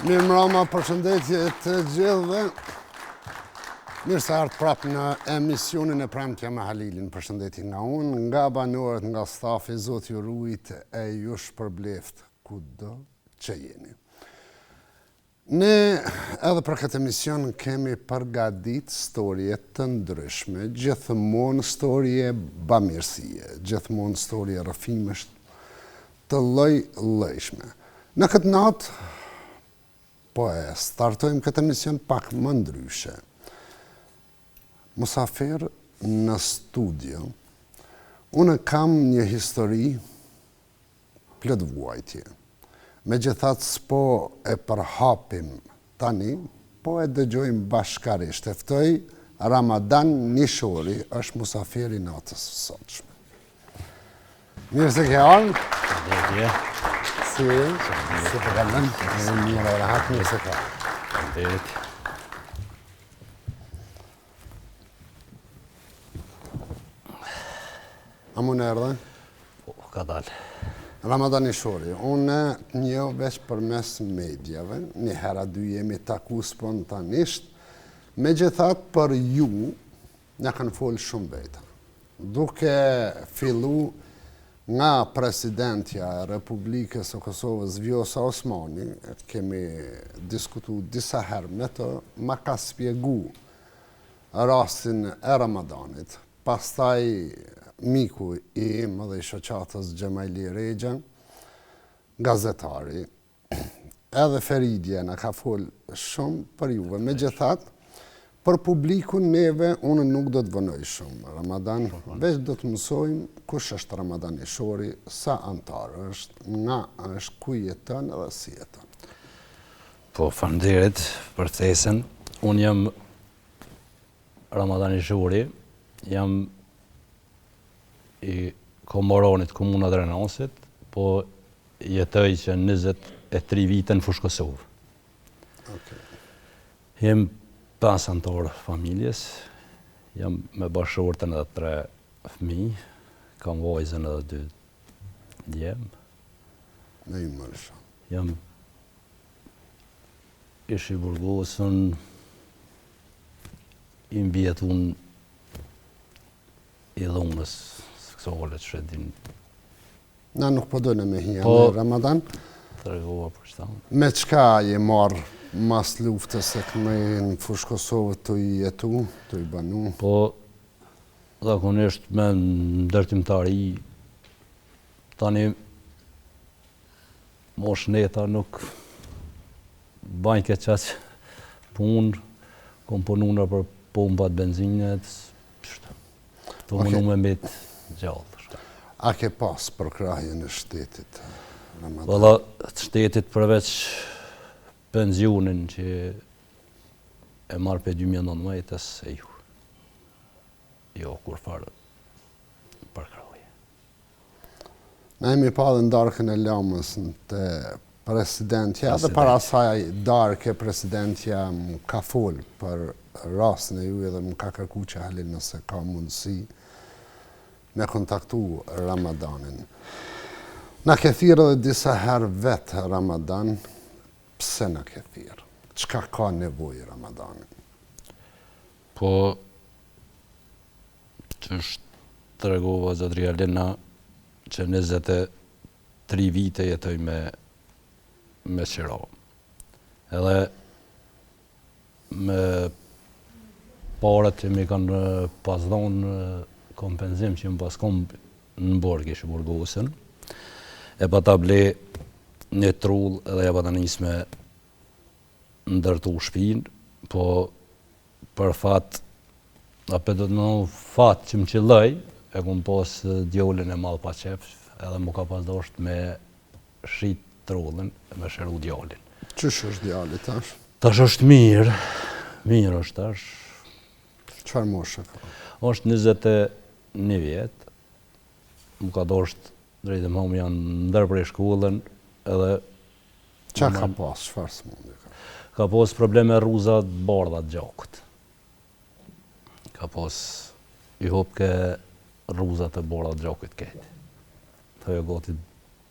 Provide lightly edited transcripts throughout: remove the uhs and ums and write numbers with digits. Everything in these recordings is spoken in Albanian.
Mirëmbrëma, përshëndetje të gjithëve. Mirë se ardhët prapë në emisionin e Premtja me Halilin. Përshëndetje nga unë, nga banorët, nga stafi, Zoti ju rujt e ju shpërbleft kudo që jeni. Ne edhe për këtë emision kemi përgadit storje të ndryshme, gjithmonë storje bamirësie, gjithmonë storje rrëfimesh të lloj-llojshme. Në këtë natë po e startojmë këtë emision pak më ndryshe. Musafir në studio, unë kam një histori plot vuajtje. Megjithatë s'po e përhapim tani, po e dëgjojmë bashkarisht. E ftoj Ramadan Nishori, është musafiri natës sotshme. Mirë se ke ardhur. Si të kalën? Mirë e rahat, mirë se ka. Faleminderit. A mu në erdhe? Po, ka dalë. Ramadan Nishori, unë një veç përmes medjave, një hera dy jemi taku spontanisht, megjithatë për ju, në kanë folë shumë veta. Duke fillu nga presidentja e Republikës së Kosovës Vjosa Osmani, kemi diskutu disa herë me të, ma ka spjegu rastin e Ramadanit. Pastaj miku i im dhe i shoqatës Gjemajli Regja, gazetari, edhe Feridje në ka folë shumë për juve. Megjithatë, për publikun neve unë nuk do të vënoj shumë. Ramadan, veç do të mësojmë kush është Ramadan Nishori, sa antar është, nga është, ku jeton edhe si jeton. Po, faleminderit për ftesën. Unë jam Ramadan Nishori, jam i Komoronit, komuna Drenasit, po jetoj që 23 vite në Fushë Kosovë. Okay. Jem 5 antarë familjes, jam me bashortën edhe 3 fëmijë, kam vajzën edhe 2 djemë. Me i mërshë. Jam ish i burgosën, i mbjetun i dhunës, këso olet shredin. Na nuk po dojnë me hija Po, në Ramadan. Të regova për shtanë. Me qka je marë mas luftës e këme në Fushë Kosovë të i jetu, të i banu? Po, zakonisht me ndërtimtari, tani mosh neta nuk bajnë këtë qasë punë, kom punu në për pompat benzinet, të mënu me mbet gjallë. A ke pas për krahjen e shtetit, Ramadan? Valla, të shtetit përveç pensionin që e marrë për 2019-ës e ju. Jo, kur farë për krahje. Ne jemi pa dhe ndarkën e lamës të presidentja, dhe para saj darke presidentja më ka folë për rastin e ju edhe më ka kërku që Halil nëse ka mundësi me kontaktu Ramadanin. Na ke thirë dhe disa herë vetë Ramadan, pse na ke thirë? Qka ka nevojë Ramadanin? Po, që është të regova Zotri Alina që 23 vite jetoj me qira. Edhe me parët që mi kanë pas dhonë kompenzim që më pas kom në borg ishë burgosën, e pa ta ble një trull edhe e pa ta njës me ndërtu shpinë, po për fat, apet do të në fat që më qëllëj, e kom pas djolin e malë pa qef, edhe mu ka pas dosht me shit trullin, me shëru djolin. Qësh është djali tash? Tash është mirë është tash. Qëfar moshe ka? është 21 vjetë, më ka dosht drejtë më më janë ndër prej shkollën, edhe... Qa ka pas, qëfar së mundi ka? Ka pas probleme rruzat bardhat gjakët. Ka pas i hop ke rruzat e bardhat gjakët këtë. Thë jo gati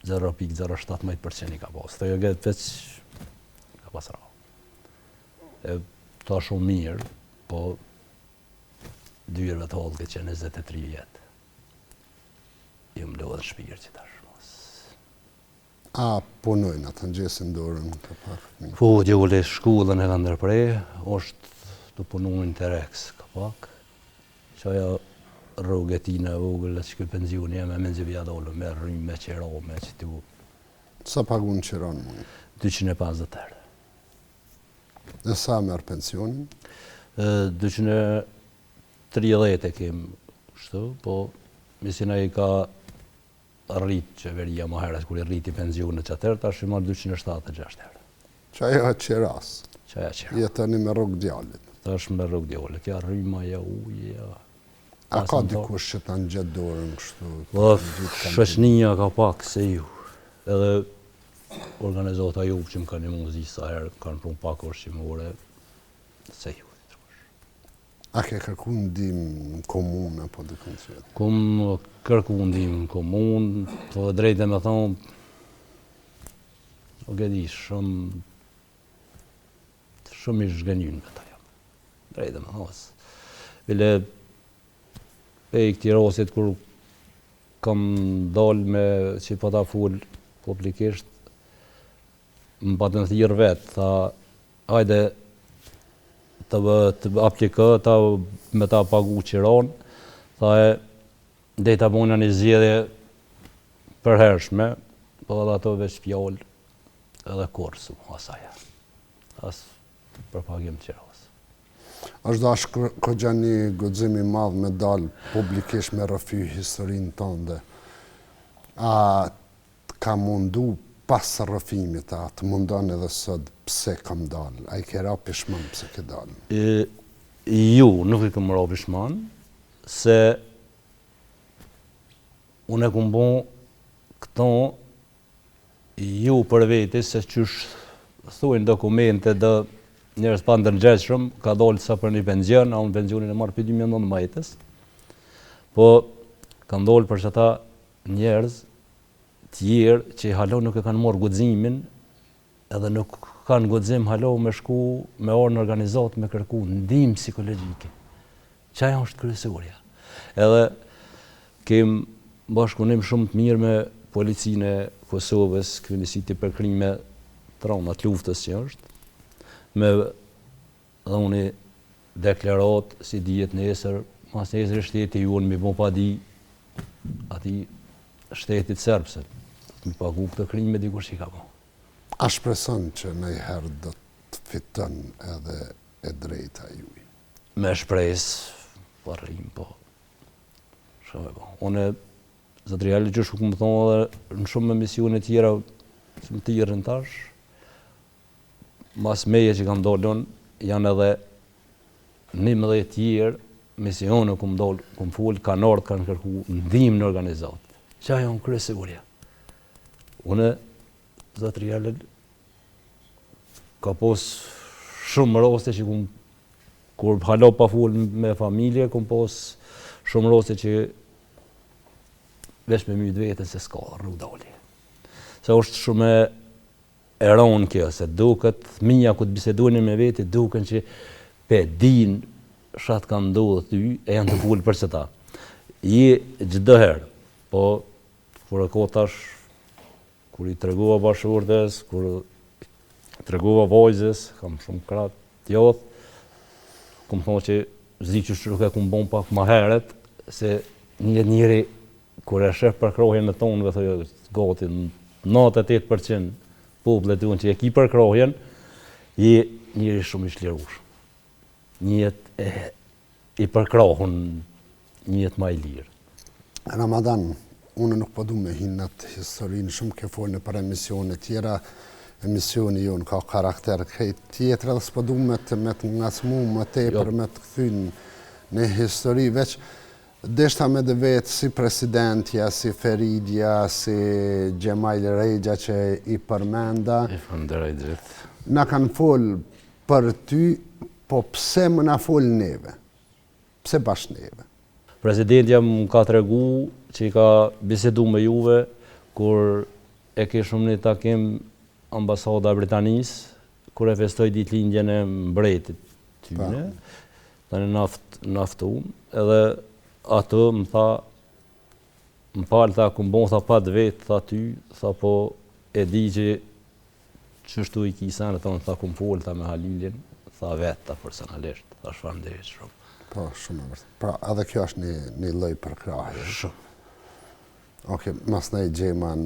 0.017% i ka pas. Thë jo gati veç pas rao. E ta shumë mirë, po dyrëve të hollë këtë që 23 vjetë. Ju më lodhë shpirë që tash. A punojnë atë në gjesin dorën të pak? Po, gjole shkullën e ka ndërprej, është të punojnë të reks, ka pak. Që aja rrugë e tina e vogël, që këtë penzion jeme me nëzivja dole, me rrymë, me qero, me që tu. Sa pagun qiron më? 250 herë. Dhe sa merë pensionin? 230 e kemë kështu, po misina i ka rritë qeveria më herës, kur i rriti pensionet që atërë, ta është i marë 276 herë. Që ajo e qiras? Që ajo qiras. Jetëni me rrugë djallit? Ta është me rrugë djallit, ja rryma, ja uja. A ka dikush që ta në gjithë dorën kështu? Po, shëshnia ka pak se ju. Edhe organizata ju që më ka një muzi sa herë, kanë prunë pak orëshimore, se ju. A ke kërku ndim në komunë apo dikën tjetër? Kum kërku ndim në komunë, të drejtë me thonë, o gedi, shumë i shgënjën me ta jam. Drejtë me thonë. Bile, e i këti rosit, kur kam dalë me që po ta full publikisht, më patë në thirë vetë, tha, hajde, të aplikë, me ta pagu qiron, tha e dhejta bojna një zjedhje përhershme, po edhe ato veç pjallë edhe korsu, asaja. Asë për pagim qiros. Është dash këgja një guximi madh me dalë publikisht me rëfy historinë tënde. A ka mundu pas rëfimit, a të mundon edhe sot pse kam dalë? A i ke ra pishman pse ke dalë? Ju nuk i kam ra pishman, se unë e kumë bon këto ju për veti, se qysh thujnë dokumente dhe njerës pa ndërgjeshëm, ka dalë sa për një penzion, a unë penzionin e marrë për 2009 majtës, po ka ndalë për që ta njerës tjerë që halo nuk e kanë morë guximin, edhe nuk kanë guxim halo me shku me orë në organizat me kërku ndihmë psikologjike. Qaja është kryesorja. Edhe kem bashkëpunim shumë të mirë me policinë e Kosovës, kryenësiti për krime traumat luftës që është, me dhoni deklarat si dijet nesër, mas nesër shteti ju unë mi bo pa di ati shtetit serbse, mi pagu këtë krime dikush që ka bo. A shpreson që nëjherë do të fiton edhe e drejta juj? Me shpres, parrim, po. Shumë e po. Une, Zotri që shumë më thonë edhe në shumë emisione tjera, që më tjërën tash, mas meje që kam dollën, janë edhe 11 tjerë, misione këmë dollë, këmë full, kanë ardhë, kanë kërku ndihmë në organizatë. Qa janë kryesorja? Une, Zotri ka pos shumë raste që kur halo pa full me familje, kom pos shumë raste që veç me mytë vetën se s'ka rrugdali. Se është shumë e ronë kjo, se duket, minja ku të bisedojnë me veti, duken që pe din shatë ka ndodhë ty, e janë të full për se ta. Je gjithëherë, po kur e kotash, kur i tregova bashkëvurdes, kur tregova vajzës, kam shumë kratë tjoth, kom thonë që zi që shruke kum bon pak ma heret, se njëri, kur e shef për krohjen e tonë, thojë gati 98% popullet unë që e ki për krohjen, je njëri shumë i shlirush. Njët i përkrohun, njët ma i lirë. Ramadan, unë nuk përdu me hinët historinë, shumë ke folë në për emisione tjera, emisioni jonë ka karakter këtë tjetër, edhe s'përdu me të ngacmu, me tepër, me të këthynë në histori, veç deshta me dhe vetë si presidentja, si Feridja, si Gjemajl Rejgja që i përmenda. I fënderaj gjithë. Na kanë folë për ty, po pse më na folë neve? Pse bash neve? Presidentja më ka të regu që i ka bisedu me juve, kur e ke shumë një takim ambasada Britanisë, kur e festoj ditëlindjen e mbretit tyne, tani naftum, edhe ato më tha, më falë, tha, ku mbon, tha, pa të vetë, tha ty, tha, po e di që qështu i kisan, tha, ku më folë, tha, me Halilin, tha, vetë, tha, personalisht, tha, shfarënderit shumë. Po, shumë e vërtet. Pra, edhe kjo është një lloj përkrahje. Shumë. Oke, mas ne Gjeman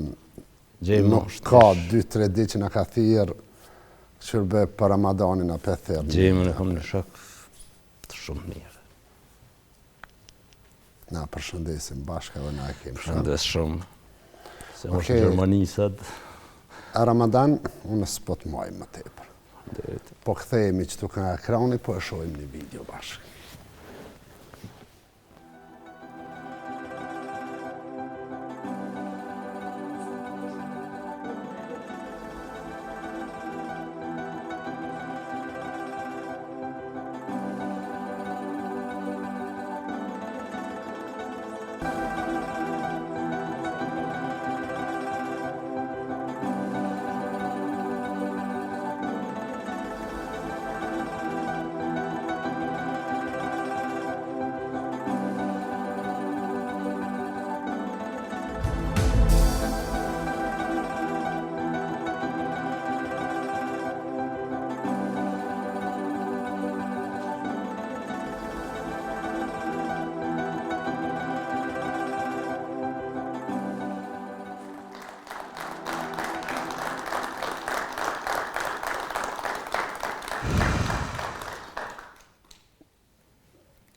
Nuk ka 2-3 ditë që na ka thirrë shërbe për Ramadanin apo thirrë. Gjeman e kam në shok shumë mirë. Na përshëndesim bashkë edhe na e kemi. Përshëndes shumë. Se më shumë Gjermani sot. A Ramadan, unë s'po të maj më tepër. Po kthehemi këtu nga ekrani, po e shohim një video bashkë.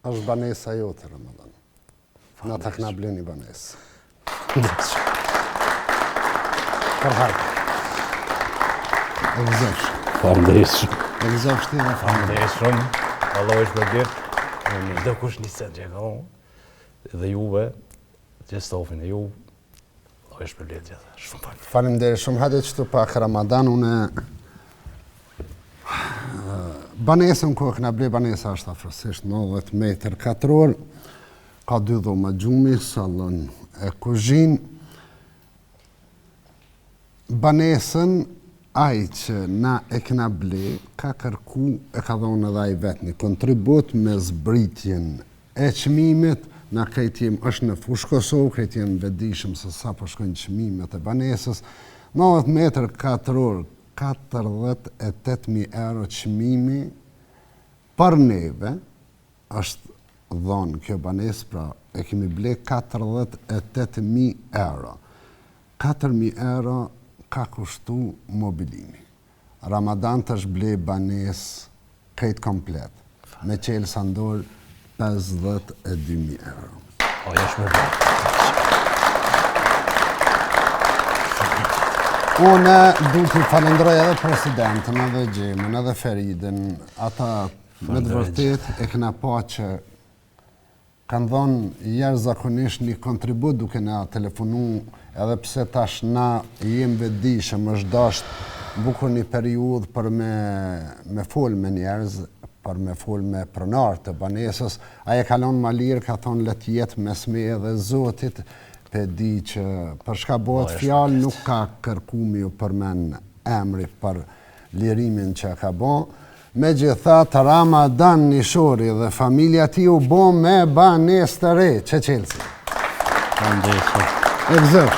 Është banesa jote, Ramadan. Na ta kna bleni banesë. Për hajtë. E gëzësh. Faleminderit shumë. E gëzësh ti dhe Faleminderit shumë. Allah është përgjith. Çdo kush niset që ka dhe juve, që stofin e ju, Allah është përgjith gjithë. Shumë faleminderit. Faleminderit shumë. Hajde që të pak Ramadan, unë banesën ku e këna ble, banesa është afërsisht 90 metër katror, ka 2 dhoma gjumi, sallon e kuzhinë. Banesën, ai që na e këna ble, ka kërku, e ka dhonë edhe ai vetë një kontribut me zbritjen e çmimit, na krejtjem është në fushë Kosovë, krejtjem vedishëm se sa po shkojnë çmimet e banesës, 90 metër katror, 48.000 euro çmimi për neve, është dhonë kjo banesë, pra e kemi ble 48.000 euro. 4.000 euro ka kushtu mobilimi. Ramadan të është ble banesë krejt komplet, me qelë sa ndorë 52.000 euro. O, jesh më bërë. Unë du të falenderoj edhe presidentën, edhe Gjemin, edhe Feridin, ata me të vërtet e këna pa që kanë dhonë jashtëzakonisht një kontribut duke na telefonu, edhe pse tash na jem vedishëm, është dashtë bukur një periudhë për me fol me njerëz, për me fol me pronar të banesës, aje kalon ma lirë, ka thonë let jetë mes me edhe Zotit, pe di që për shka bëhet fjalë nuk ka kërkumi u përmen emri për lirimin që ka bo. Megjithatë Ramadan Nishori dhe familja ti u bo me banesë të re, që qelësi. E gëzër.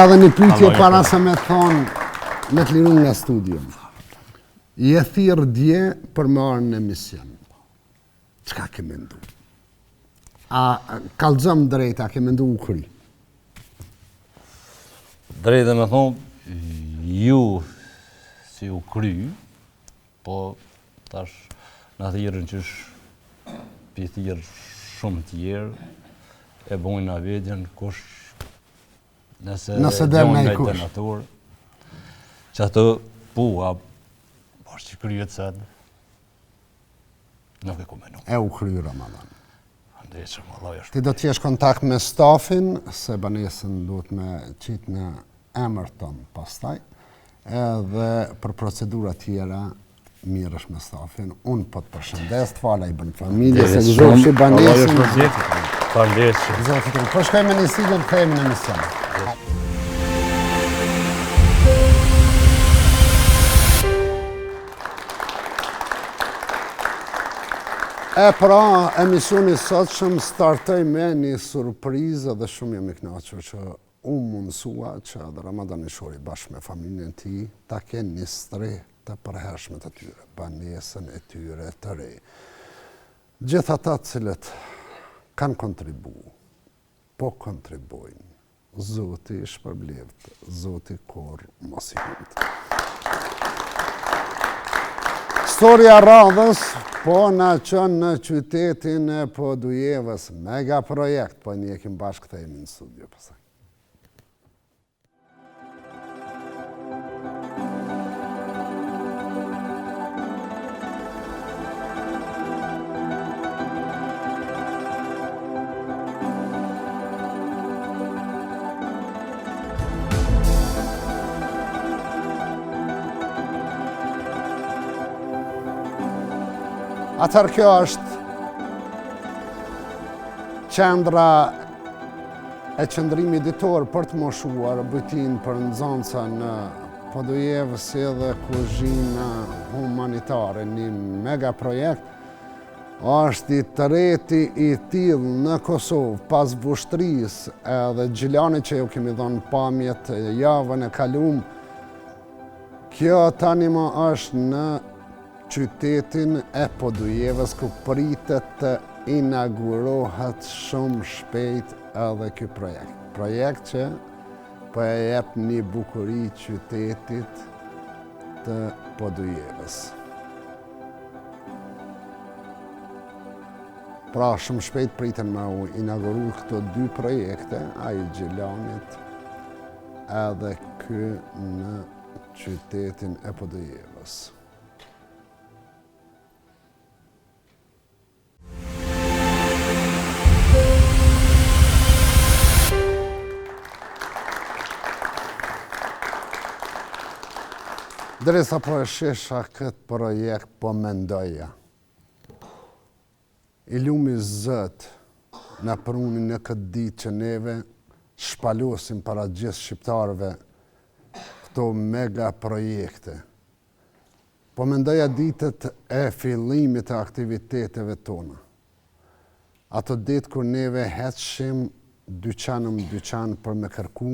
Edhe një pyetje para se me thonë, me të lirun nga studium. Je thirë dje për me arë në emision. Qka ke mendu? A kalëzëm drejta, ke mendu u kry? Drejta me thonë, ju si u kry, po tash në thirën qësh për thirë shumë tjerë, e bojnë në vedjen, kush nëse dem në i kush. Denator, që ato pua, po që kryet sëtë, nuk e ku menu. E u kry Ramadan. Ti do t'jesh kontakt me stafin, se banesën duhet me qitë në emër tonë pastaj, edhe për procedura tjera mirë është me stafin. Unë po të përshëndes, të fala i bënë familje, se gëzofshi banesën. Po shkojme një sigën, këthejme në mision. E pra, emisioni sotshëm startoj me një surprizë dhe shumë jam i kënaqur që unë mundësua që edhe Ramadan Shori bashkë me familjen ti ta kenë një stri të përhershme të tyre, banesën e tyre të re. Gjithë ata cilët kanë kontribu, po kontribojnë, Zoti shpërbleft, Zoti kur mos i humbet. Historia radhës, po në qënë në qytetin e Podujevës, mega projekt, po njekim bashkë këthejmë në studio pësaj. Atër kjo është qendra e qëndrimi ditor për të moshuar bujtin për nxënësa në Podujevë si edhe kuzhina humanitare. Një mega projekt është i treti i tillë në Kosovë pas Vushtrisë edhe Gjilani që ju kemi dhënë pamjet javën e kaluar. Kjo tani më është në qytetin e Podujevës ku pritet të inaugurohet shumë shpejt edhe ky projekt. Projekt që po e jep një bukuri qytetit të Podujevës. Pra shumë shpejt priten me u inauguru këto dy projekte, ai Gjilanit edhe ky në qytetin e Podujevës. Derisa po e shesha këtë projekt, po mendoja. I lumi Zot na prunin në këtë ditë që neve shpalosim para gjithë shqiptarëve këto mega projekte. Po mendoja ditët e fillimit të aktiviteteve tona. Ato ditë kur neve heqshim dyqan për me kërku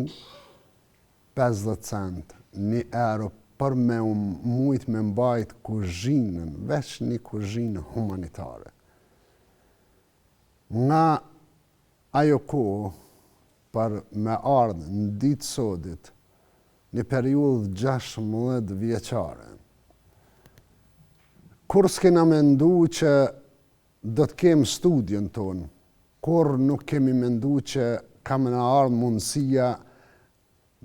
50 cent, 1 euro për me mujt me mbajt kuzhinën, veç një kuzhinë humanitare. Nga ajo kohë për me ardhë në ditë sodit, një periudhë 16 vjeçare. Kur s'kena mendu që do të kemë studion tonë, kur nuk kemi mendu që kam në ardhë mundësia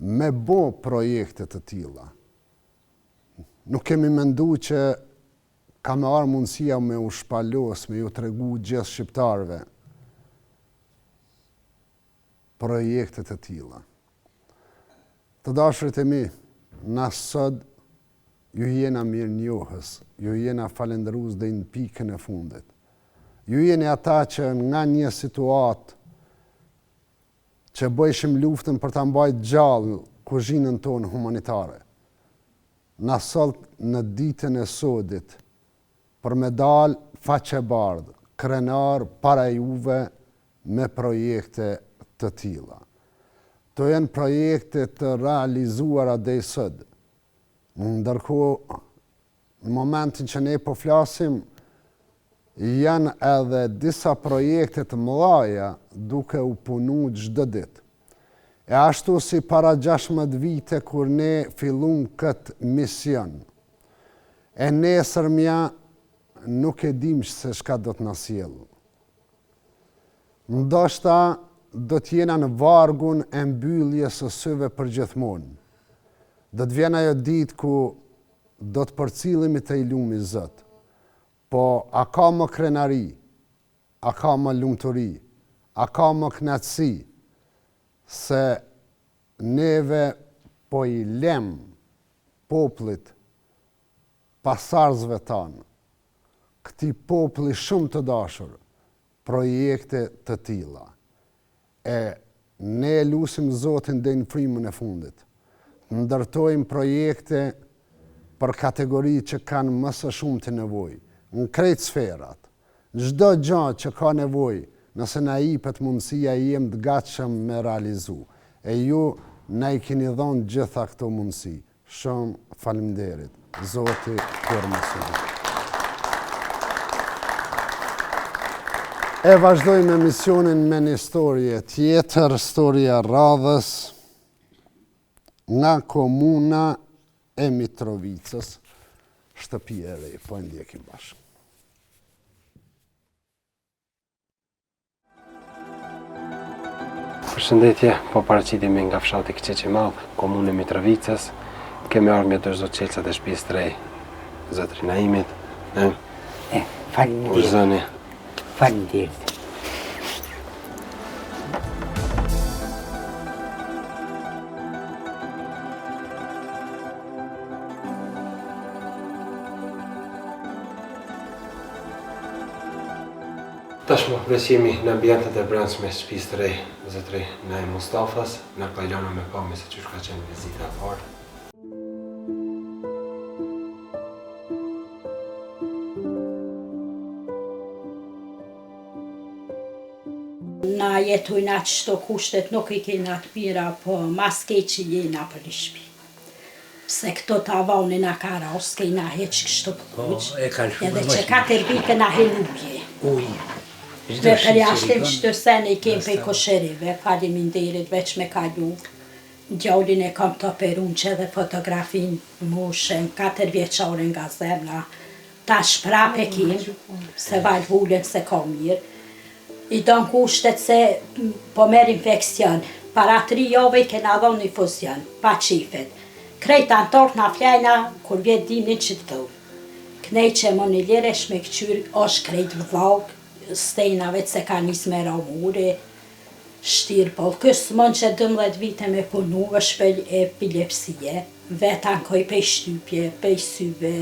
me bo projekte të tilla. Nuk kemi mendu që ka me arë mundësia me u shpalos, me ju tregu gjithë shqiptarëve projektet e tilla. Të dashurit e mi, na sot ju jena mirë njohës, ju jena falendërus dhe në pikën e fundit. Ju jeni ata që nga një situatë që bëjshim luftën për të mbajt gjallë kuzhinën tonë humanitare, na solt në ditën e sodit për me dal faqe bardhë, krenar para juve me projekte të tilla. To janë projekte të realizuara deri sot. Ndërkohë, në momentin që ne po flasim, janë edhe disa projekte të mëdha duke u punu çdo ditë. E ashtu si para 16 vite kur ne fillum këtë mision. E nesërmja nuk e dim se shka do të na sjellë. Ndoshta do të jena në vargun e mbylljes së syve për gjithmonë. Do të vjen ajo ditë ku do të përcillemi te i lumi Zot. Po a ka më krenari, a ka më lumturi, a ka më kënaqësi se neve po i lem popullit pasarzëve tanë, këti populli shumë të dashur, projekte të tilla. E ne lusim Zotin dhe në frymën e fundit. Ndërtojmë projekte për kategori që kanë më së shumti nevojë, në krejt sferat, Çdo gjë që ka nevojë, nëse na jepet mundësia, jem të gatshëm me realizu. E ju na I keni dhënë gjitha këto mundësi. Shumë faleminderit. Zoti kur mëson. E vazhdojmë emisionin me një historie tjetër, historia radhës nga komuna e Mitrovicës, shtëpi e re, po e ndjekim bashkë. Përshëndetje, po paraqitemi nga fshati Këqeç I Madh, komunë e Mitrovicës. Kemi ardhur me të çdo çelësat e shtëpisë së re, zotrin Naimit. Faleminderit. Zëni. Faleminderit. Tashmë vësimi në ambientet e brendshme të shtëpisë së re, zotri Naim Mustafas, na kalon me pamje se çish ka qenë vizita e parë. Na jetojna qëto kushtet nuk I kena të mira, po mas keqi jena për një shpi. Se këto tavani na ka ras, kena heq kështu përkuq, edhe që 4 vite na helupje. Me përjashtim qëto sene I kem për kosherive, faleminderit veç me kalu. Djallin e kam të operun që edhe fotografin moshën, 4 vjeqare nga zemra. Ta shprap e kem, se valvullën se ka mirë. I don kushtet se po merr infekcion. Para 3 javë I kena dhënë infuzion, pa qifet. Krejt antartë na flejna, kur vjet dimnin që të thov. Knej që më një liresh me këqyr, është krejt vëllak, stejnave se ka nis me ramure, shtirë pol. Kësë mën që 12 vite me punu, është për epilepsie, vetan koj pej shtypje, pej syve.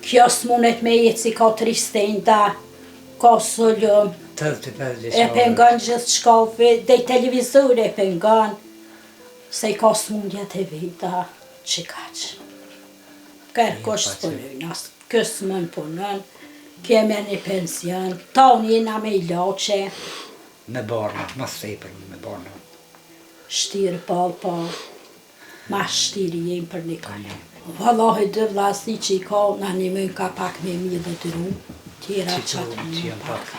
Kjo s'munet me jetë si ka 3 stejnda, ka solum, e pengon gjithë shkafe, dhe I televizor e pengon, se I ka smundjet e veta, që kaqë. Kërë kosh s'punën, kësë mën punën, keme një pension, tanë jena me ilache. Me barna, ma sejpër me barna. Shtirë po, ma shtirë jem për një kallë. Vallahi 2 vlasni që I ka, na një mën ka pak me mi dhe të ru, tjera qatë një pak.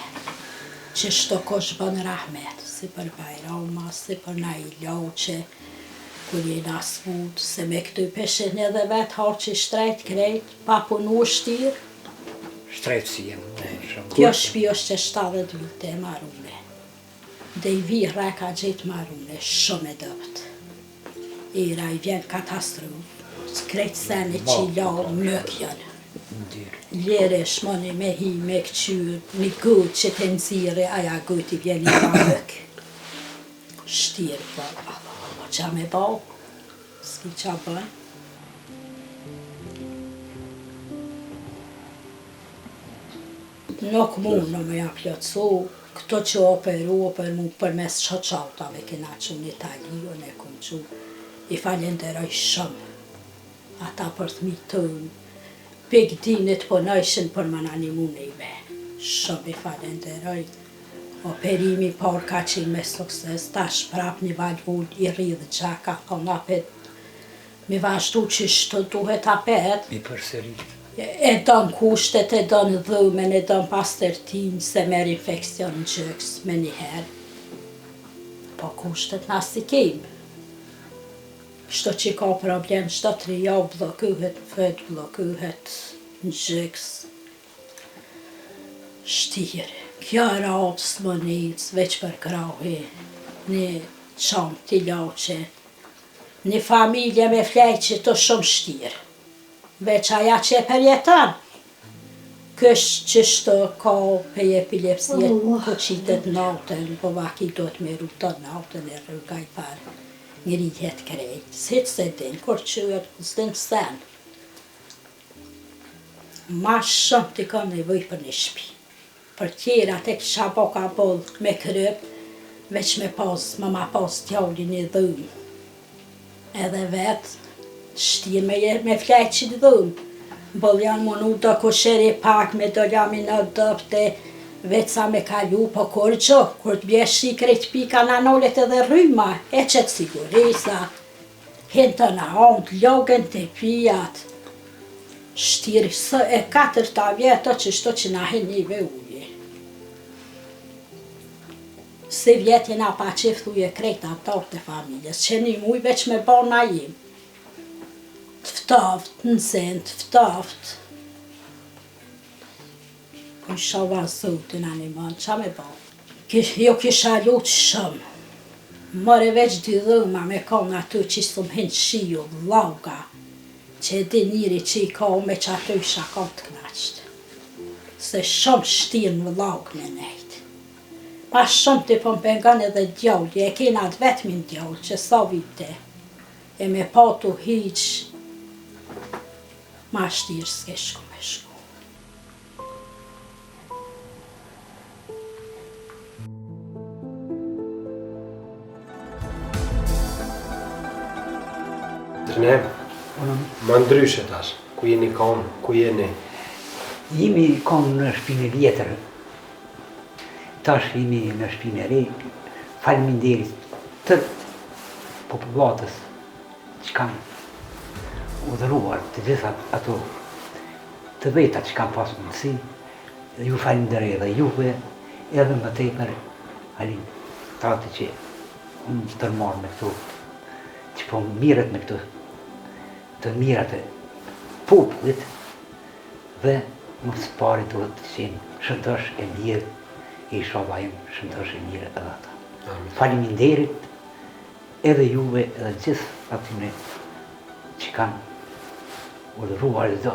Që shto kosh bën rahmet, si për Bajrama, si për na ilache, kur jena smut, se me këtu peshen edhe vetë harë që shtrejt krejt, pa punu shtirë. Shtrejt si jem. Kjo shpi është që 70 vite e marune. Dhe I vihra ka gjetë marune, shumë e dëvët. Era I vjen katastrofë, krejt sene që I lau mëk janë. Lere shmoni me hi, me këqyr, një gëtë që të nëzire, aja gëtë I vjen I mëk. Shtirë, po, qa me bau, s'ki qa bën. Nuk mund në me ja plotësu, këto që operu mu përmes qoqautave kena që në Italion e kumë që I falenderoj shumë. Ata për të mitën, pegdinit po nëjshin për më në një muneve. Shumë I falenderoj. Operimi par ka qenë me sukses, ta shprap një valvull I rridhë gjaka, thonë apet, mi vazhdu që shtë duhet apet. Mi përsërit. E don kushtet, e don dhëmen, e don pastërtin, se merr infekcion në gjëks me njëherë. Po kushtet na si kemë. Shto që ka problem, shto 3 javë blokohet, fët blokohet në gjëks. Shtirë. Kjo ratë s'monit, veç për krahi, një qamë t'ilache, një familje me flejtë që të shumë shtirë. Veç aja që e përjetan. Kështë që shto ka për epilepsie, ku qitet natën, po vaki do të me ruta natën e rruga I parë. Ngrihet krejt, si të se din, kur qëhet, s'din sen. Ma shumë t'i ka nevoj për një shpi. Për tjera të kisha po ka boll me kryp, veç me pas, ma pas t'jallin I dhëmë. Edhe vetë, shtirë me flejtë që të dhëmë. Boll janë munu do kosheri pak me do jam I në dëpte, Veç sa me kalu, po kur gjë, kur të bje shikrejt pika në nollet edhe rryma, e qëtë sigurisa, hentën a onë, logën të pijat, shtirë së e 4 vjetë që shto që na henive uje. Se vjetë jena pa qeftu e krejta atorë të familjes, që një muj veç me bona jim. Tëftaft, në sen, tëftaft. Po isha vazotin animal, qa me bo? Jo kisha lutë shumë. Mëre veç 2 dhëma me kong aty që isëm hinë shiju, vlauga, që e di njëri që i ka me që aty isha kam të knaqët. Se shumë shtirë në vlaugë me nejtë. Pa shumë të po më pengan edhe djallë, e kena të vetëmin djallë që sa vite. E me patu hiqë, ma shtirë s'ke shku me shku. Ne, ma ndryshe tash, ku jeni konë, ku jeni? Jemi konë në shpinë e vjetër. Tash jemi në shpinë e re, faleminderit të popullatës që kanë udhëruar të gjitha ato të veta që kanë pas mundësi, dhe ju falenderoj edhe juve, edhe më tepër Alin tati që unë tërmarë me këto, që po mirët me këto të mirat e popullit dhe më së pari duhet të qenë shëndosh e mirë e shabajmë shëndosh e mirë edhe ata. Faleminderit edhe juve edhe gjithë atyne që kanë udhëruar do.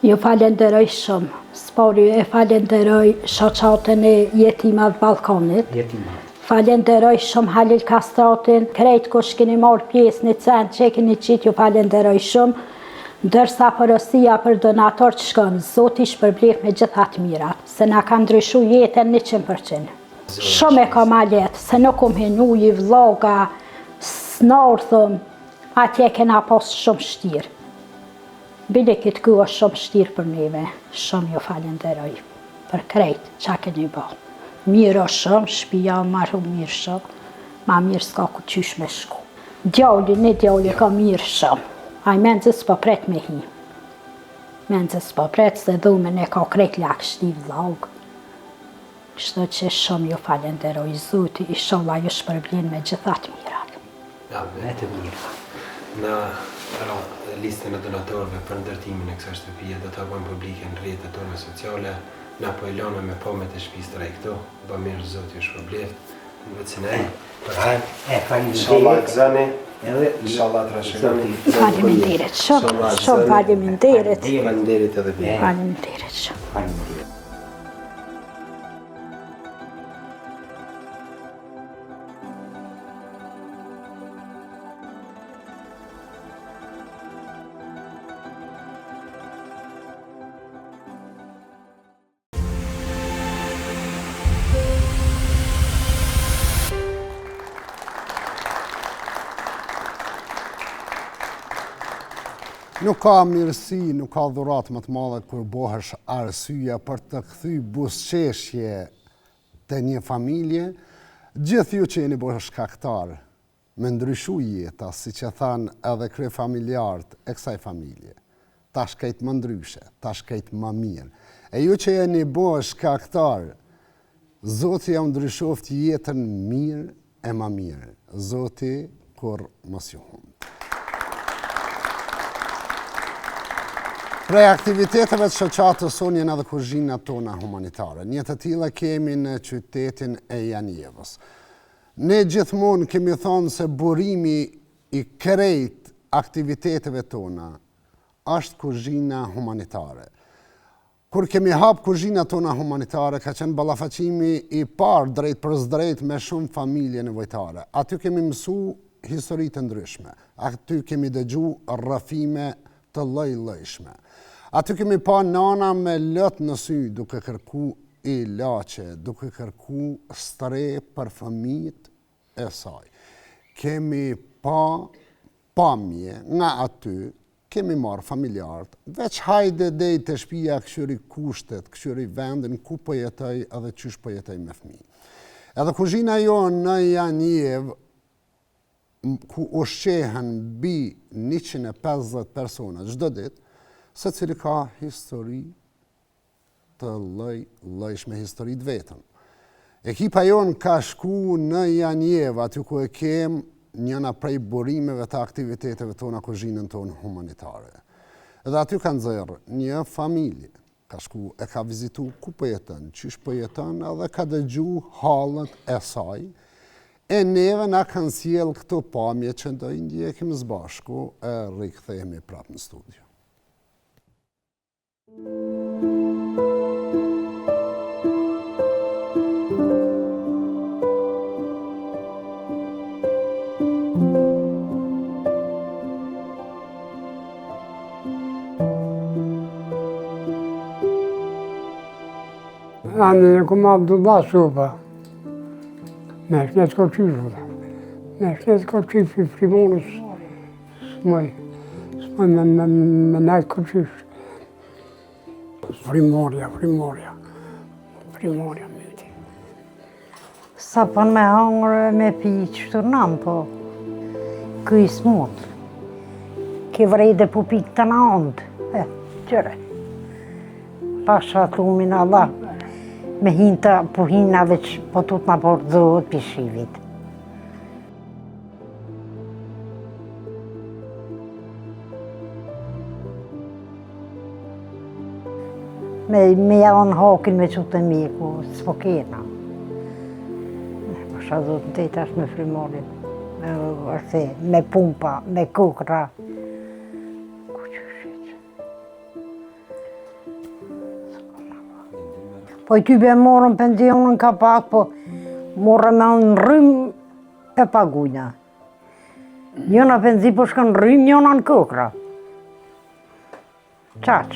Ju falenderoj shumë, spori e falenderoj shoqatën e jetimat Ballkanit. Jetimat. Falenderoj shumë Halil Kastratin, krejt kush keni marrë pjesë në cent që keni qitë, ju falenderoj shumë, ndërsa porosia për donator që shkonë, Zoti shpërblef me gjithat mirat, se na ka ndryshu jetën 100%. Shumë e ka ma letë, se nuk hinu i vloga, snarthëm, atje kena pas shumë shtirë. Bile këtë ku është shumë shtirë për neve, shumë ju falenderoj për krejt që keni bërë. Mirë o shumë, shpia marru mirë shumë, ma mirë s'ka ku qysh me shku. Djalli, një djalli ka mirë shumë, a i menzës po pret me hi. Menzës po pret se dhume ne ka krejt lak shtiv laugë. Kështu që shumë ju falenderoj Zoti, inshallah ju shpërblen me gjithat mirat. Ja, me të mirë. Në listën e donatorëve për ndërtimin e kësaj shtëpie do të bëjmë publike në rrjetet tona sociale. Na po e lona me pomet e shtëpisë të re këto, ba mirë Zoti ju shpërbleft. Në vëcinaj, për hajt. Inshallah gëzani, inshallah të rashegani. Faleminderit shumë, shumë faleminderit. Faleminderit edhe bje. Faleminderit shumë. Faleminderit. Nuk ka mirësi, nuk ka dhurat më të madhe kur bohesh arsyeja për të kthy buzëqeshje të një familje. Gjithë ju që jeni bërë shkaktar me ndryshu jeta, si që thanë edhe kryefamiljarët e kësaj familje. Ta shkejt më ndryshe, ta shkejt më mirë. E ju që jeni bërë shkaktar, Zoti ja ndryshoft jetën mirë e më mirë. Zoti kur mos ju humbë. Prej aktiviteteve të shoqatës sonë janë edhe kuzhinat tona humanitare. Një të tilla kemi në qytetin e Janjevës. Ne gjithmonë kemi thonë se burimi i krejt aktiviteteve tona është kuzhina humanitare. Kur kemi hap kuzhinat tona humanitare, ka qenë ballafaqimi i parë drejt për drejt me shumë familje nevojtare. Aty kemi mësu histori të ndryshme. Aty kemi dëgju rrëfime të lloj-llojshme. Aty kemi pa nana me lot në sy duke kërku ilaçe, duke kërku stre për fëmijët e saj. Kemi pa pamje nga aty kemi marrë familjarët, veç hajde dej të shtëpia këshyri kushtet, këshyri vendin ku po jetoj edhe qysh po jetoj me fëmijë. Edhe kuzhina jonë në Janjev, ku ushqehen mbi 150 persona çdo ditë, secili ka histori të llojshme, histori të vetën. Ekipa jonë ka shku në Janjev, aty ku e kem njëna prej burimeve të aktiviteteve tona kuzhinën tonë humanitare. Edhe aty kanë nxjerrë një familje, ka shku e ka vizitu ku po jeton, qysh po jeton, edhe ka dëgju hallet e saj. E neve na kanë sjell këto pamje që do i ndjekim së bashku e rikthehemi prapë në studio. Anne kom Abdullah Sopa. Meshnet ko qyshut. Meshnet ko qysh frimonës. S'moj me najtë ko qysh. Frimoria myti. Sa pan me hangre me pi qështu nam, po këj smut. Ke vrejde po pik të në andë. Qëre. Pasha thumin Allah. Me hinta, po hina veç, po tut na porzohet pishivit. Me janë hakin me qute miku, s'po kena. Pasha dhut në tejt ashtë me frimorin, me pumpa, me kukra. Po i tybe morën pensionën ka pak, po morën me në rrymë e pagujna. Njëna penzi po shkën rrymë, njëna në kokra. Qaq,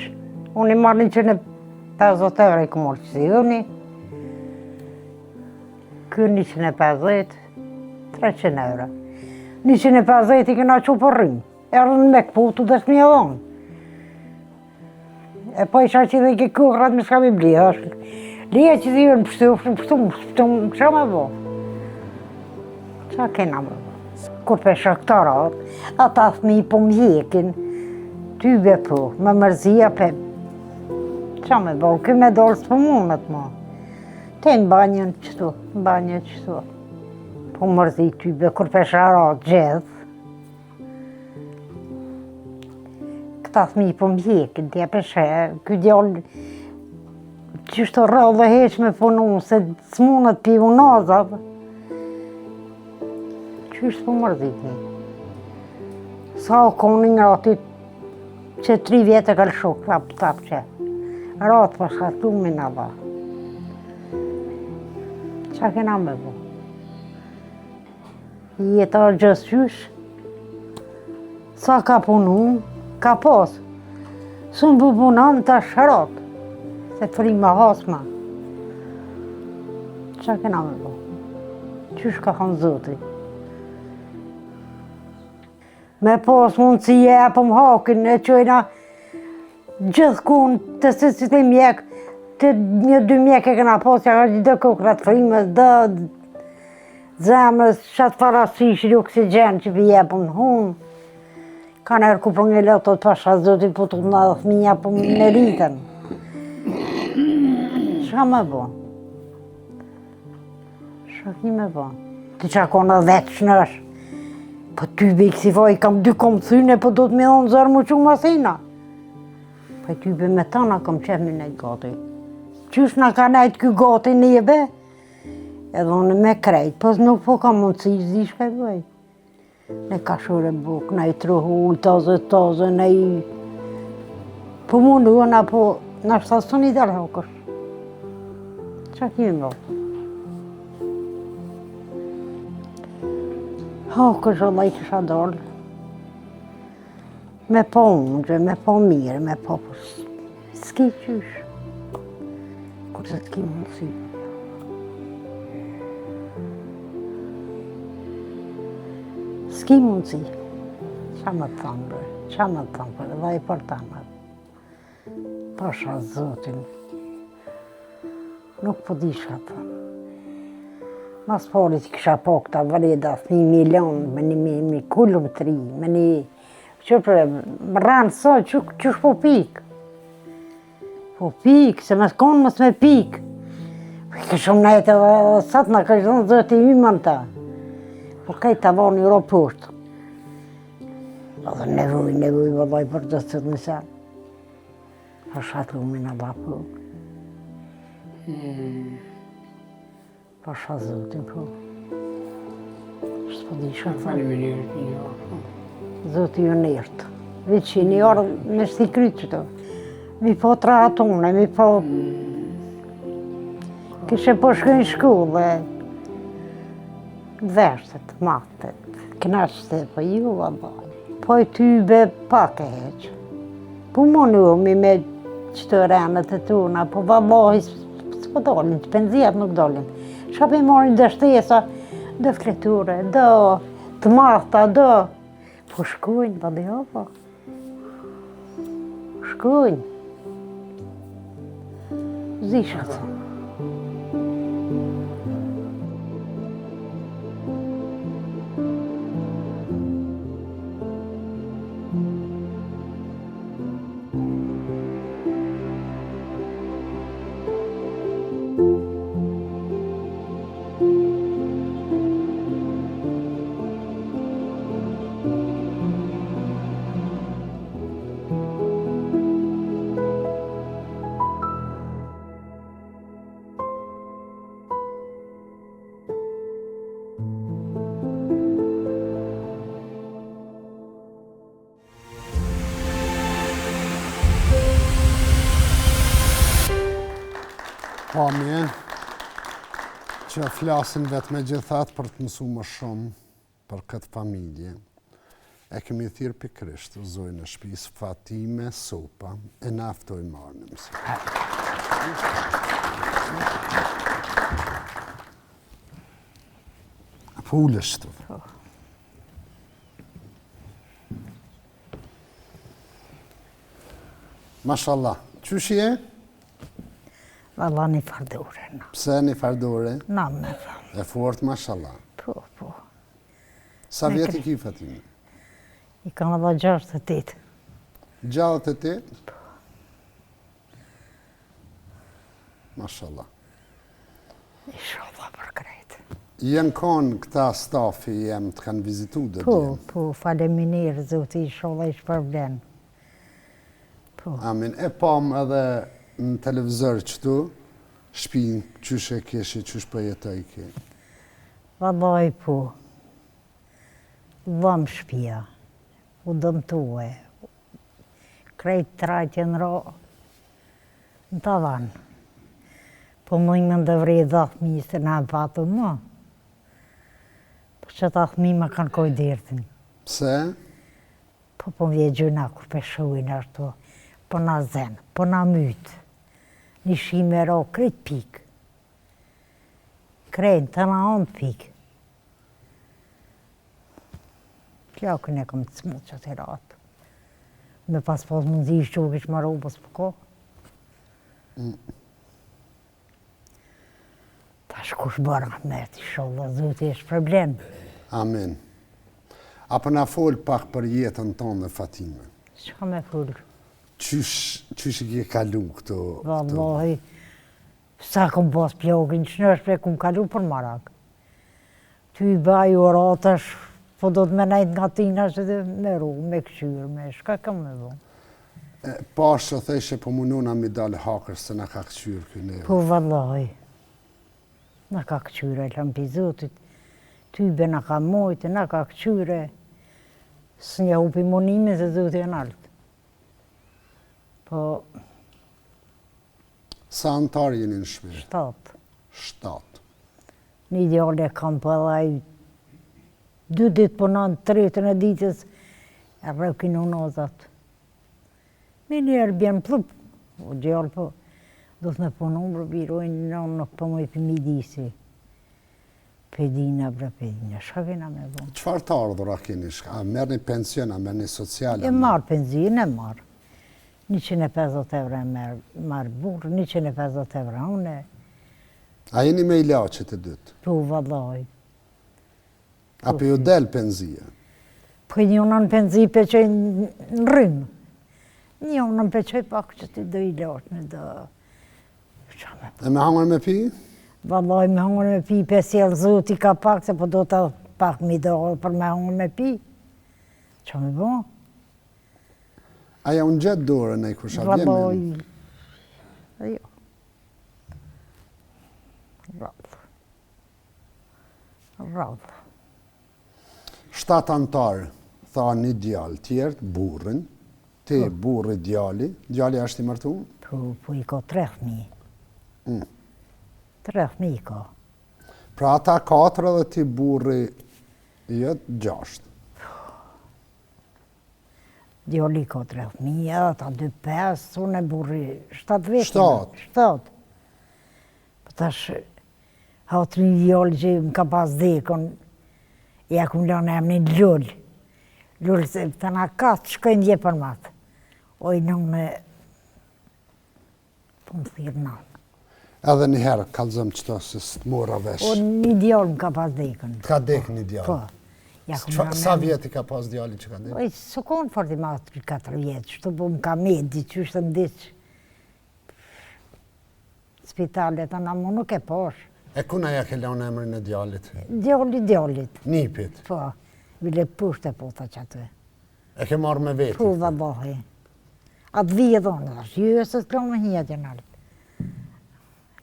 unë i marrë 150 euro i këmorë qësioni, kërë 150, 300 euro. 150 i këna që për rrymë, erën me këputu dhe s'mi e dhonë. E po isha që dhe ke kokrat me s'ka me blija. Lija që dhe jërë pështu, qa me bo? Qa kena me bo? Kur për shaktarat, ata thmi po mjekin, tybe po, me mërzia për. Qa me bo? Kë me dolë s'po mundet mo. Te në banjën qëtu, po mërzi tybe, kur për sharat gjithë. Ta thmi po mjekin, t'ja peshe, këtë djallë qështë rrë dhe heq me punu, se s'munët pi unazat. Qështë po mërzit një? Sa o koni nga aty që 3 vjetë e kalë shok, tap që. Ratë pa shkatumin aba. Qa kena me bo? Jeta gjësë qysh? Sa ka punu? Ka pas, s'unë bu punan të shërat, se frima hasma. Qa kena me bo? Qysh ka kanë zoti? Me pas mundësi e apëm hakin, e qojna gjithë kun të sësit e mjek, të 1-2 mjek e kena pas, ja ka gjithë kokrat frimës, dhe zemës, qatë farasish, oksigen që për jepëm hunë. Ka nërë ku për një letot pasha zotit po të në dhe fëminja për në rritën. Shka me bo? Shka ki me bo? Ti qa kona 10 shnësh. Po ty be i kësi faj, kam 2 kom thyne, po do të me onë zërë mu që masina. Po ty be me tana kam qef me nejtë gati. Qysh nga ka nejtë kjo gati nebe? Edhe unë me krejt, po nuk po kam mundësi, zi shka i bëj. Ne ka shure buk, ne i truhu, taze, ne i... Po mundu, na po... Na shtaston i dalë hokësh. Qa kemi bo? Hokësh Allah i kisha dalë. Me po ungë, me po mirë, me po... S'ki qysh. Kurse t'ki mundësi. S'ki mundësi, qa më të thangë. Qa më të thëmë, dhe i për tanë. Pasha zotin. Nuk po di shka të thëmë. Mas pari që kisha po këta vëreda, 1 milion, me një kullum 3, me një... Që për më ranë sa, qësh po pikë? Po pikë, se me s'konë mës me pikë. Këshëm nejtë edhe satë në kështë dhënë zëti imën ta. Po kajtë të avon një ropë poshtë. Edhe nevoj, vëllaj për të sëtë në sanë. A shatë lumin a bapu. Pasha zotin, po. Shtë po di shatë. Faleminderit një orë. Zoti ju nërtë. Vitë që një orë me shti krytë qëto. Mi po të ratone, mi po... Kishe po shkojnë shkollë, dheshtet, matet, knashte, po ju, vëllaj. Po i tybe pak e heqë. Po më nëmi me qëto renët e tona, po vëllaj s'po dolin, të penzijat nuk dolin. Shapi morin dë shtesa, dë fleture, dë të marta, dë... Po shkojnë, vëllaj, po. Shkojnë. Zisha të. Pamje që flasin vetë me gjithat për të mësu më shumë për këtë familje. E kemi thirë pikrisht, zojnë në shpisë Fatime Sopa, e naftoj marë në mësë. Po ullështu. Mashallah, qësh je? Valla një fardore, na. Pse një fardore? Na me thëmë. E fort, mashallah. Po, po. Sa vjetë i ki, Fatime? I kanë edhe 68. 68? Mashallah. I shodha për krejtë. Jenë konë këta stafi jem të kanë vizitu dhe Po, djemë? po, faleminirë, zoti, i shodha i shpërblen. Po. Amin, e pam edhe në televizor qëtu, shpinë qysh e keshi, qysh për jetoj ke? Vallaj, po. Dhëm shpia, u dëmtue. Krejt trajtje në ro, në tavan. Po më në ndëvrej dhathmi se në patu më. Po që dhathmi më kanë koj dirtin. Pse? Po vje gjuna kur peshojnë ashtu. Po na zen, po na mytë. Një shime ro, krejt pikë. Krejt, të na onë pikë. Plakën e kom të smutë që të ratë. Me pas mundi ishtë që kishë më robës për ko. Ta shkush bërë Ahmet, i sholla, zote është problem. Amin. Apo na folë pak për jetën tonë dhe Fatime. Që ka me fullë? Qysh i ke kalu këto? Vallahi, sa kom pas plagin, që në është kom kalu për marak. Ty i baju oratash, po do të me nejt nga tina që dhe me ru, me këshyrë, me shka kam me vo. Pashë të theshe po munona mi dalë hakër se në ka këqyrë këne. Po vallahi, në ka këqyre, lampi zotit, ty be në ka mojtë, në ka këqyre, së një hupi munime se zotit e naltë. Po... Sa antarë jeni në shpi? 7. 7. Një djale kam për dhaj 2 ditë punon, 3 e ditës, e rëkin unozat. Me njerë bjenë plup, o djale po, do të me punu më birojnë, në nuk po më i për midisi. Pedina, shka kena me bo? Qëfar të ardhura keni? A merë një pension, a merë një sociale? E marë penzion, e marë. 150 euro e marë burë, 150 euro une. A jeni me ilaqet e dytë? Po, vallaj. Apo ju del penzia? Po njëna në penzi peqoj në rrimë. Njëna në peqoj pak që ti do ilaqet në do... E me hangër me pi? Vallaj, me hangër me pi, pesjel zoti ka pak, se po do të pak mi do për me hangër me pi. Qa me bo? Aja unë gjetë dorën e kusha vjemin? Vallaj, jo. Radhë. 7 antarë, tha një djallë tjertë, burën, ti burë djalli, djalli është i mërtu? Po i ka 3.000. 3.000 i ka. Pra ata 4 dhe ti burri jetë 6. Djalli ka 3.000, ata 2.5, unë e burri 7 vetë. 7? Po tash, hatri një djalli që më ka pas dekon, ja ku më lanë emnin Lull. Lull se të nga katë shkojnë dje për matë. Oj në me... Po më thirë në. Edhe njëherë kalëzëm qëto se së të mora vesh. O një djallë më ka pas dekon. Ka dek një djallë? Po. Ja ku më lanë Sa vjeti ka pas djalli që ka dek? Oj, së konë forti ma 3-4 vjetë, shtu po më ka medi, që është ndiqë. Spitalet, anë mu nuk e posh. E kuna ja ke lanë emrin e djallit? Djallit. Nipit? Po, bile pusht e pota që atë. E ke marrë me veti? Po, vallahi. Atë vijë dhonë, jo se të klonë me hjetë janalë.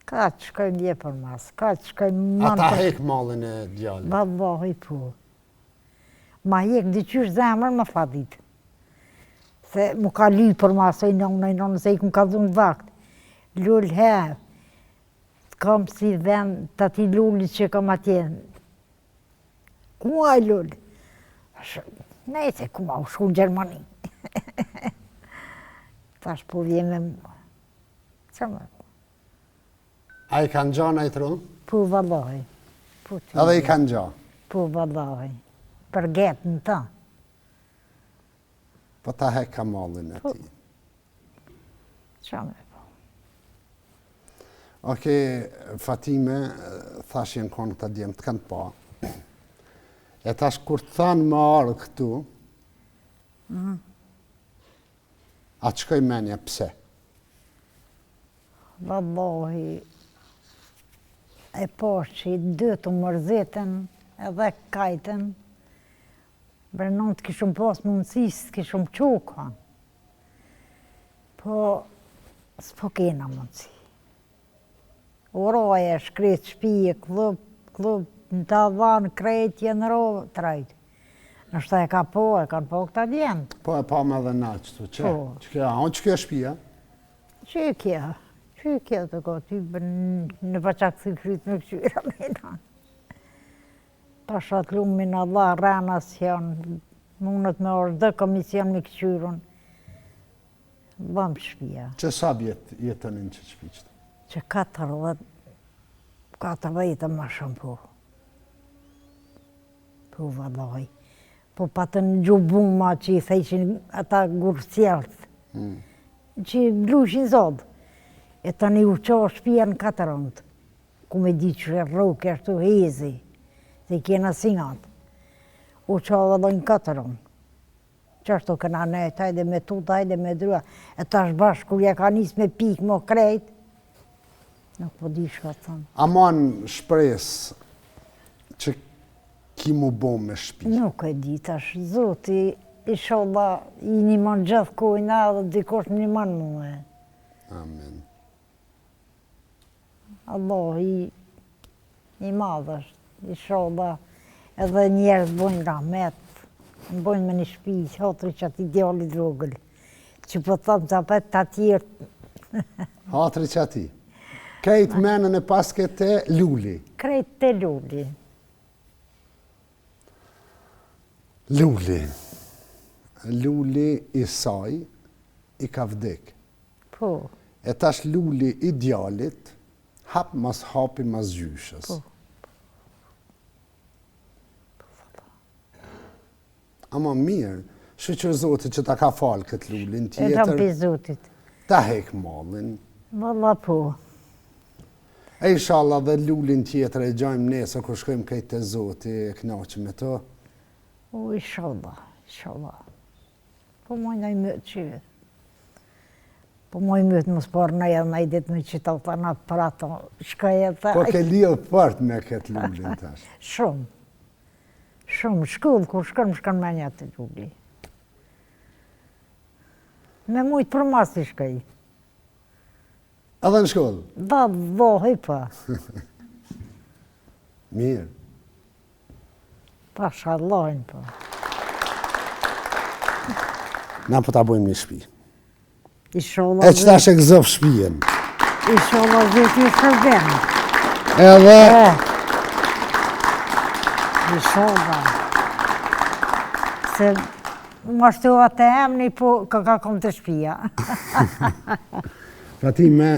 Ka që shkojnë dje për mas, ka që shkojnë manë për... Ata hek mallin e djallit? Vallahi, po. Ma hek dyqysh zemër më fadit. Se mu ka ly për mas, e nënë, se i ku më ka dhunë vakt. Lull he, kam si vend të ati lullit që kam atje. Ku a lull? Ne se ku ma u shku në Gjermani. Tash po vjen me mua. Qa më? A i kanë gja në i tru? Po vallahi. Edhe i kanë gja? Po vallahi. Për getë në ta. Po ta hek ka mallin e ti. Qa më? Oke, Fatime, thash jenë konë të djemë të kanë pa. E tash kur të thanë më arë këtu, a të shkoj menja pse? Vallahi, e posh që i dy të mërzitën edhe kajten, brenon të kishëm pas mundësis, të kishëm quka. Po, s'po kena mundësi. Uroja, shkret shpije, klub, në të dhanë, krejtje, në rovë, trajtë. Nështë e ka po, e kanë po këta djemë. Po e pa me dhe na qëtu, që? Po. Që kjo, a që kjo shpija? Që kjo të ka, ty në paqak të kryt në këqyra me në. Pashat lumin Allah, rrenas janë, mundët me orë dhe komision me këqyrun. Bëm shpija. Që sa vjetë jetënin që shpiqët? Që 40 më shumë po. Po vallaj. Po patë në gjubuma që i thejqin ata gurësjelët. Që blushin zodë. E të një uqa shpia në 4 ku me di që e rrugë ashtu hezi, se i kena singat. Uqa dhe në 4 që ashtu këna nejtë, hajde me tuta, hajde me drua. E tash bashkë kur ja ka njës me pikë më krejt, nuk po di shka të thëmë. A manë shpres që ki mu bo me shpi? Nuk e di, tash zoti, inshallah, i një manë gjithë kojna dhe dikosh një manë muhe. Amen. Allah i madhë është, inshallah, edhe njerës bojnë rahmet, bojnë me një shpi, hatri që ati djallit rogël, që po thëmë që apet të atjertë. Hatri që ati? Kejt menën e paske të luli? Krejt të luli. Luli. Luli i saj i ka vdek. Po. E tash luli i djallit hap mas hapi mas gjyshës. Po. ama mirë, shqyqër Zotit që ta ka falë këtë lullin E kam tjetër, pi Zotit. ta hek mallin. Valla po. E inshallah dhe lullin tjetër e gjajmë nesër kur shkojmë këtë të Zoti e knaqëm me to. O, inshallah. Po mojnë i mëtë që. Po mojnë mëtë më sporë në edhe në i ditë me qita të në për ato shkaj e të... Po ke lidhë fort me këtë lullin tash. Shumë. Shkullë, kur shkën me një të gjulli. Me mujtë për mas i shkaj. Edhe në shkollë? Da, dohi pa. Mirë. Pa shalojnë pa. Na po ta bojmë një shtëpi. Inshallah. E që tash e gëzëv shtëpijen. Inshallah Zoti ju shpërblen. Edhe Inshallah. Se më shtova të emni, po ka kom të shpia. Fatime,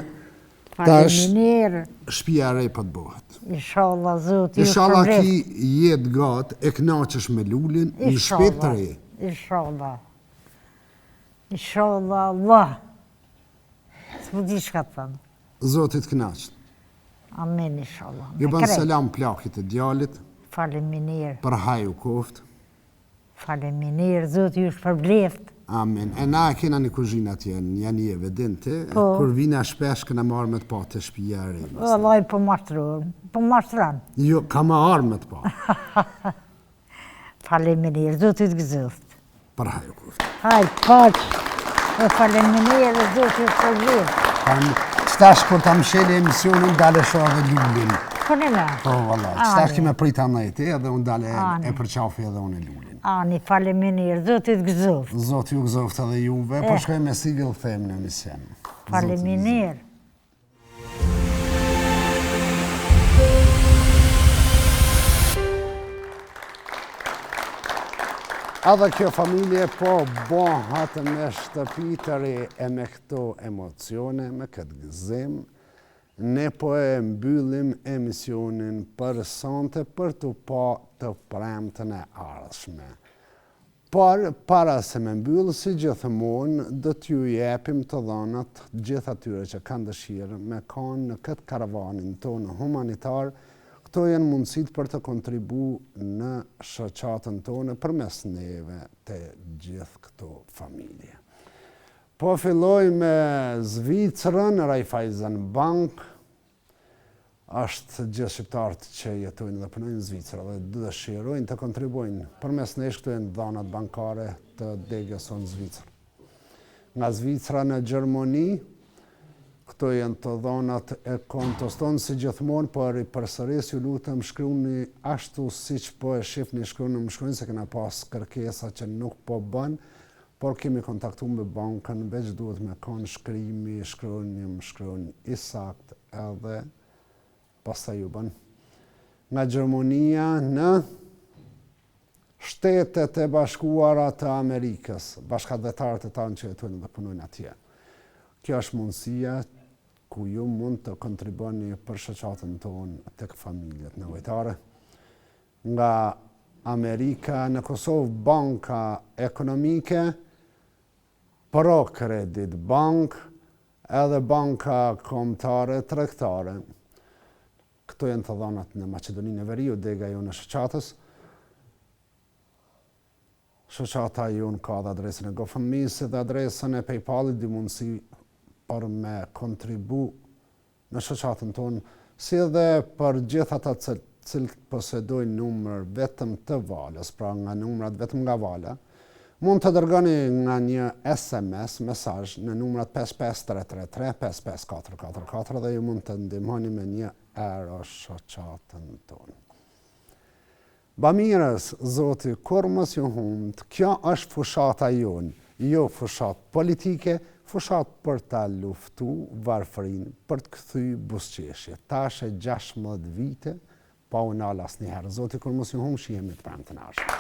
tash Faleminderit. shtëpia e re po të bëhet. Inshallah Zoti ju Inshallah shpërblen. ki jetë gatë e knaqesh me lullin një shtëpi të re. Inshallah. Inshallah Allah. S'po di shka të thënë. Zotit knaqët. Amen, inshallah. Ju Me bën krejt. selam plakit e djalit, Faleminderit. për haju koftë. Faleminderit, Zoti ju shpërbleft. Amen. E na e kena një kuzhinë atje, një evidente, Po. kur vina shpesh këna marrë me të pa të shtëpia e re. Vallaj po mashtron. Jo, ka ma arë me të pa, Faleminderit, Zoti të gëzoft. për haju koftë. Hajt, paq. E faleminderit, Zoti ju shpërbleft. Qëtash kur ta msheli emisionin, dale shoha dhe lullin. Po në me. Po, valla, qëtash kime prita nëjti, edhe unë dale Ani. e përqafi edhe unë e lullin. Ani, faleminderit, Zoti të gëzoft. Zot ju gëzoft edhe juve, po shkoj me sigëll them në emision. Faleminderit. Edhe kjo familje po bëhat me shtëpi të re e me këto emocione, me këtë gëzim, ne po e mbyllim emisionin për sonte për të pa të premtën e ardhshme. Por, para se me mbyllë, si gjithmonë, do t'ju jepim të dhënat gjithë atyre që kanë dëshirë me kanë në këtë karavanin tonë humanitar. Këto janë mundësit për të kontribu në shoqatën tonë përmes neve të gjithë këto familje. Po filloj me Zvicrën, Raiffeisen Bank, është gjithë shqiptarët që jetojnë dhe punojnë në Zvicrë dhe dëshirojnë të kontribuojnë përmes nesh këto janë dhënat bankare të Degeson Zvicrë. Nga Zvicra në Gjermani, këto janë të dhënat e kontos tonë si gjithmonë, por i përsëris ju lutem shkruani ashtu siç po e shihni shkruani më shkruani se kena pas kërkesa që nuk po bën, por kemi kontaktuar me bankën, veç duhet me kanë shkrimi, shkruani i sakt edhe pastaj ju bën. Nga Gjermania në Shtetet e Bashkuara të Amerikës, bashkëdhetarët e tanë që jetojnë dhe punojnë atje. Kjo është mundësia ku ju mund të kontribuani për shoqatën tonë tek familjet nevojtare. Nga Amerika në Kosovë, Banka Ekonomike, Pro Credit Bank, edhe Banka Kombëtare Tregtare. Këto janë të dhënat në Maqedoninë e Veriut, dega jonë e shoqatës. Shoqata jonë ka dhe adresën e GoFundMe-s dhe adresën e PayPal-it, di mundësi për me kontribu në shoqatën tonë, si edhe për gjithë ata cilët posedojnë numër vetëm të valës, pra nga numrat vetëm nga vala, mund të dërgoni nga një SMS mesazh në numrat 55333 55444 dhe ju mund të ndihmoni me një euro shoqatën tonë. Bamirës, Zoti, kur mos ju humbt, kjo është fushata jonë, jo fushat politike, fushat për ta luftu varfërinë, për të kthy buzëqeshje. Tash e 16 vite, pa u nal asnjëherë. Zoti, kur mos ju humbt, shihemi të premten ardhshme.